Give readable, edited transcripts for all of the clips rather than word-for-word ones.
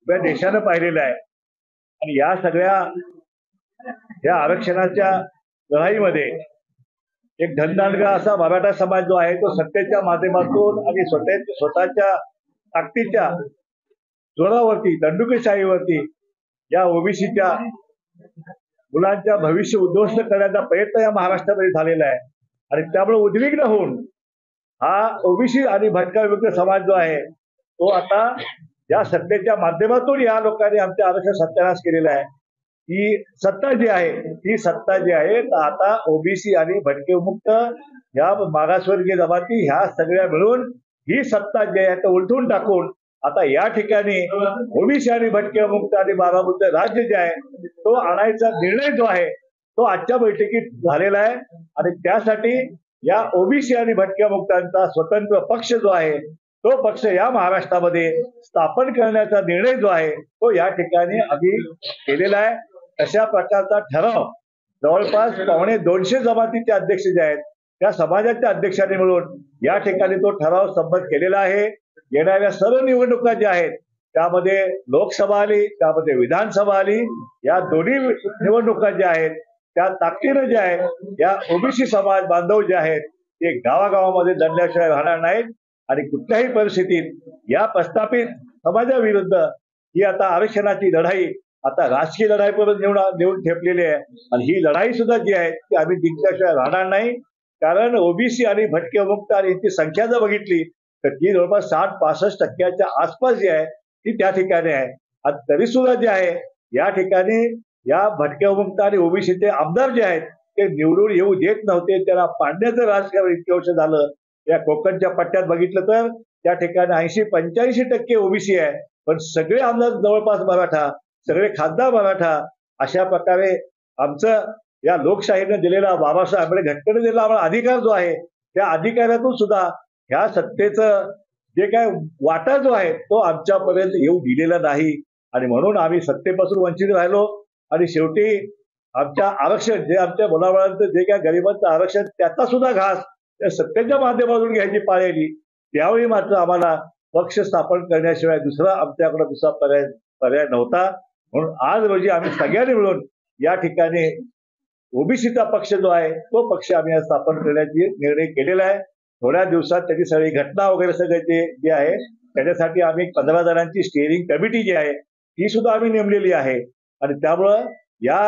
या देशानं पाहिलेलं आहे। आणि या सगळ्या या आरक्षणाच्या लढाईमध्ये एक धनदांडगा असा मराठा समाज जो आहे तो सत्तेच्या माध्यमातून आणि स्वतःच्या ताकदीच्या जोरावरती दंडुकेशाहीवरती या ओबीसीच्या मुलांच्या भविष्य उद्ध्वस्त करण्याचा प्रयत्न या महाराष्ट्रामध्ये झालेला आहे। आणि त्यामुळे उद्विग्न होऊन हा ओबीसी आणि भटका विमुक्त समाज जो आहे तो आता या सत्तेच्या माध्यमातून या लोकांनी आमच्या आरक्षण सत्यानाश केलेला आहे। ही सत्ता जी आहे आता ओबीसी आणि भटके विमुक्त या मागासवर्गीय जमाती ह्या सगळ्या मिळून ही सत्ता जी आहे उलटून टाकून आता या ठिकाणी ओबीसी आणि भटके विमुक्त आणि बारामुक्त राज्य जे आहे तो आणायचा निर्णय जो आहे तो आजच्या बैठकीत झालेला आहे। आणि त्यासाठी या ओबीसी आणि भटक्या मुक्तांचा स्वतंत्र पक्ष जो आहे तो पक्ष या महाराष्ट्रामध्ये स्थापन करण्याचा निर्णय जो आहे तो या ठिकाणी आम्ही केलेला आहे। अशा प्रकारचा ठराव जवळपास 250 जमातीचे अध्यक्ष जे आहेत त्या समाजाच्या अध्यक्षांनी मिळून या ठिकाणी तो ठराव संमत केलेला आहे। येणाऱ्या सर्व निवडणुका ज्या आहेत त्यामध्ये लोकसभा आली त्यामध्ये विधानसभा आली या दोन्ही निवडणुका ज्या आहेत त्या ताकदीनं जे आहे या ओबीसी समाज बांधव जे आहेत ते गावागावामध्ये दडल्याशिवाय राहणार नाहीत। आणि कुठल्याही परिस्थितीत या प्रस्थापित समाजाविरुद्ध ही आता आरक्षणाची लढाई आता राजकीय लढाईपर्यंत नेऊन ठेपलेली आहे। आणि ही लढाई सुद्धा जी आहे ती आम्ही जिंकल्याशिवाय राहणार नाही। कारण ओबीसी आणि भटके विमुक्त आणि यांची संख्या जर बघितली तर ती जवळपास 60-65% आसपास जी आहे ती त्या ठिकाणी आहे। आणि तरी सुद्धा जे आहे या ठिकाणी या भटके विमुक्त आणि ओबीसीचे आमदार जे आहेत ते निवडून येऊ देत नव्हते। त्याला पाडण्याचं राजकारण इतके वर्ष झालं। या कोकणच्या पट्ट्यात बघितलं तर त्या ठिकाणी 80-85% ओबीसी आहे पण सगळे आमदार जवळपास मराठा, सगळे खासदार मराठा। अशा प्रकारे आमचं या लोकशाहीने दिलेला बाबासाहेब आंबेडकर घटनेने दिलेला आम्हाला अधिकार जो आहे त्या अधिकारातून सुद्धा ह्या सत्तेचं जे काय वाटा जो आहे तो आमच्यापर्यंत येऊ दिलेला नाही। आणि म्हणून आम्ही सत्तेपासून वंचित राहिलो। आणि शेवटी आमच्या आरक्षण जे आमच्या मुलाबाळांचं जे काय गरिबांचं आरक्षण त्याचा सुद्धा घास त्या सत्तेच्या माध्यमातून घ्यायची पाळी आली। त्यावेळी मात्र आम्हाला पक्ष स्थापन करण्याशिवाय आमच्याकडे दुसरा पर्याय नव्हता। म्हणून आज रोजी आम्ही सगळ्यांनी मिळून या ठिकाणी ओबीसीचा पक्ष जो आहे तो पक्ष आम्ही स्थापन करण्याची निर्णय केलेला आहे। थोड्या दिवसात त्याची सगळी घटना वगैरे सगळे जे आहे त्याच्यासाठी आम्ही 15 जणांची स्टिअरिंग कमिटी जी आहे ती सुद्धा आम्ही नेमलेली आहे। आणि त्यामुळं या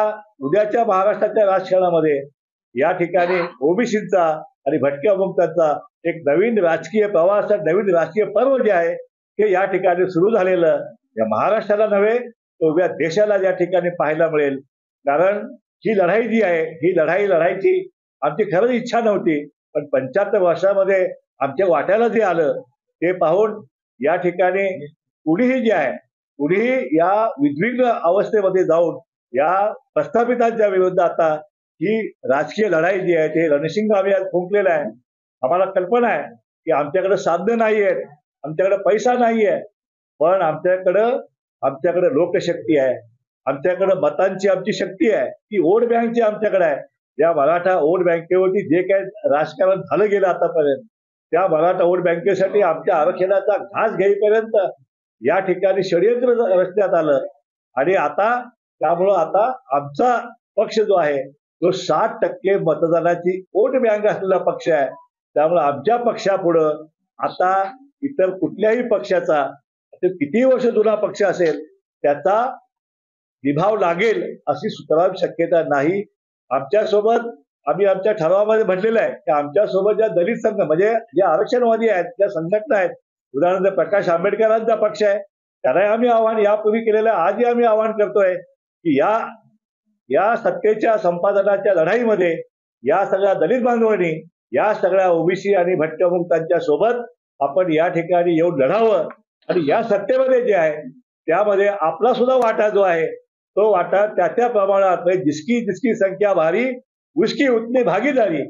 उद्याच्या महाराष्ट्राच्या राजकारणामध्ये या ठिकाणी ओबीसीचा आणि भटक्या विमुक्तांचा एक नवीन राजकीय प्रवास नवीन राजकीय पर्व जे आहे ते या ठिकाणी सुरू झालेलं या महाराष्ट्राला नव्हे तर उभ्या देशाला या ठिकाणी पाहायला मिळेल। कारण ही लढाई जी आहे ही लढाई लढायची आमची खरंच इच्छा नव्हती पण 75 वर्षामध्ये आमच्या वाट्याला जे आलं ते पाहून या ठिकाणी कुणीही जे आहे कुणीही या उद्विग्न अवस्थेमध्ये जाऊन या प्रस्थापितांच्या विरुद्ध आता ही राजकीय लढाई जी आहे ते रणशिंग आम्ही आज फुंकलेलं आहे। आम्हाला कल्पना आहे की आमच्याकडे साध्य नाही आहेत, आमच्याकडे पैसा नाही आहे पण आमच्याकडे लोकशक्ती आहे, आमच्याकडे मतांची आमची शक्ती आहे, ती वोट बँकची आमच्याकडे आहे। या मराठा वोट बँकेवरती जे काही राजकारण झालं गेलं आतापर्यंत त्या मराठा वोट बँकेसाठी आमच्या आरक्षणाचा घास घेईपर्यंत या ठिकाणी षडयंत्र रचण्यात आलं। आणि आता त्यामुळं आता आमचा पक्ष जो आहे तो 60% मतदानाची वोट बँक असलेला पक्ष आहे। त्यामुळे आमच्या पक्षापुढं आता इतर कुठल्याही पक्षाचा किती वर्ष जुना पक्ष असेल त्याचा विभाव लागेल अशी सुतराम शक्यता नाही। आमच्यासोबत आम्ही आमच्या ठरावामध्ये म्हटलेलं आहे की आमच्यासोबत ज्या दलित संघ म्हणजे जे आरक्षणवादी आहेत ज्या संघटना आहेत उदाहरणार्थ प्रकाश आंबेडकरांचा पक्ष आहे त्याला आम्ही आव्हान यापूर्वी केलेलं आहे आजही आम्ही आव्हान करतोय की या सत्तेच्या संपादनाच्या लढाईमध्ये या सगळ्या दलित बांधवांनी या सगळ्या ओबीसी आणि भटक्या मुक्तांच्या सोबत आपण या ठिकाणी येऊन लढावं। आणि या सत्तेमध्ये जे आहे त्यामध्ये आपला सुद्धा वाटा जो आहे तो वाटा त्या प्रमाणात जिसकी संख्या भारी उसकी उतनी भागीदारी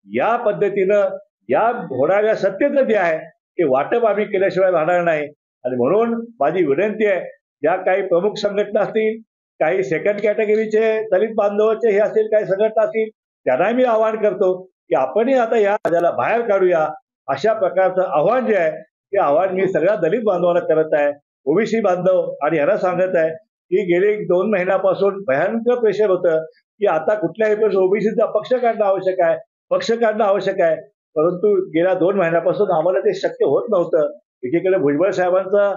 या पद्धतीनं या होणाऱ्या सत्तेचं जे आहे ते वाटप आम्ही केल्याशिवाय राहणार नाही। आणि म्हणून माझी विनंती आहे ज्या काही प्रमुख संघटना असतील काही सेकंड कॅटेगरीचे दलित बांधवाचे हे असतील काही संघटना असतील त्यांना मी आवाहन करतो की आपणही आता या राज्याला बाहेर काढूया। अशा प्रकारचं आव्हान जे आहे ते आव्हान मी सगळ्या दलित बांधवांना करत आहे। ओबीसी बांधव आणि यांना सांगत आहे की गेले 2 महिन्यापासून भयंकर प्रेशर होतं की आता कुठल्याही ओबीसीचा पक्ष काढणं आवश्यक आहे, पक्ष काढणं आवश्यक आहे. परंतु गेल्या 2 महिन्यापासून आम्हाला ते शक्य होत नव्हतं. एकीकडे भुजबळ साहेबांचा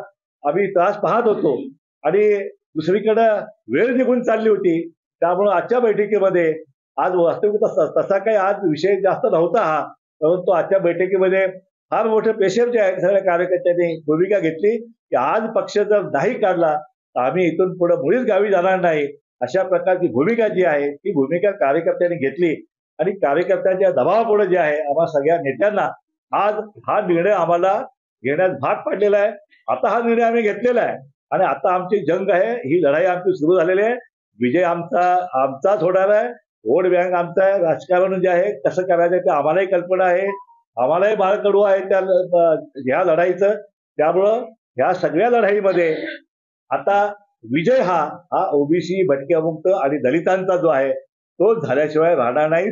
आम्ही त्रास पाहत होतो आणि दुसरीकडे वेळ निघून चालली होती. त्यामुळे आजच्या बैठकीमध्ये आज वास्तविक तसा काही आज विषय जास्त नव्हता हा, परंतु आजच्या बैठकीमध्ये फार मोठे प्रेशर जे आहे सगळ्या कार्यकर्त्यांनी भूमिका घेतली की आज पक्ष जर नाही काढला तर आम्ही इथून पुढे मुळीच गावी जाणार नाही. अशा प्रकारची भूमिका जी आहे ती भूमिका कार्यकर्त्यांनी घेतली आणि कार्यकर्त्यांच्या दबावापुढे जे आहे आम्हा सगळ्या नेत्यांना आज हा निर्णय आम्हाला घेण्यास भाग पडलेला आहे. आता हा निर्णय आम्ही घेतलेला आहे आणि आता आमची जंग आहे, ही लढाई आमची सुरू झालेली आहे. विजय आमचाच होणार आहे. वोट बँक आमचा आहे. राजकारण जे आहे कसं करायचं ते आम्हालाही कल्पना आहे, आम्हालाही बाळकडू आहे त्या ह्या लढाईचं. त्यामुळं ह्या सगळ्या लढाईमध्ये आता विजय हा ओबीसी भटक्यामुक्त आणि दलितांचा जो आहे तो झाल्याशिवाय राहणार नाही.